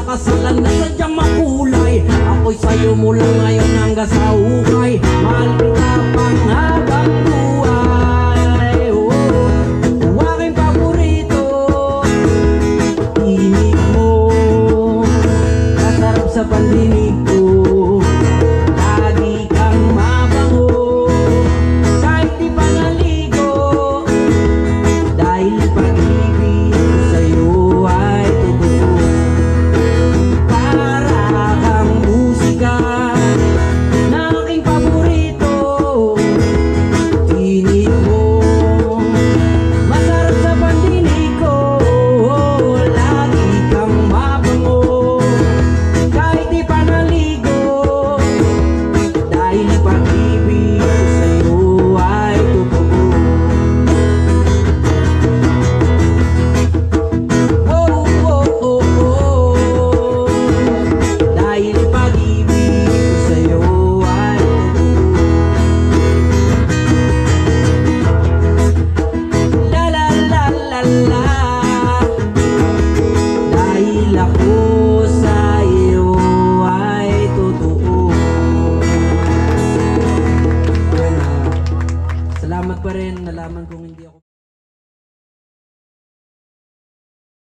kasalan na sadyang makulay. Ako'y sa'yo mula ngayon hanggang sa hukay. Mahal kita pang habang buhay. Oh, aking paborito, tinig mo, kasarap sa pandinig ko. Lagi kang mabango, kahit di pa naligo. Dahil pag-ibig ko sa'yo ay totoo. Para kang musika na aking paborito. Tinig mo, masarap sa pandinig ko. Lagi kang mabango, kahit di pa naligo. Dahil pag-ibig ko sa'yo ay totoo. Oh, oh, oh, oh. Dahil pag-ibig ko sa'yo ay totoo. La la la la la. Dahil ako sa'yo ay totoo. Yan, salamat pa rin, nalaman kong hindi ako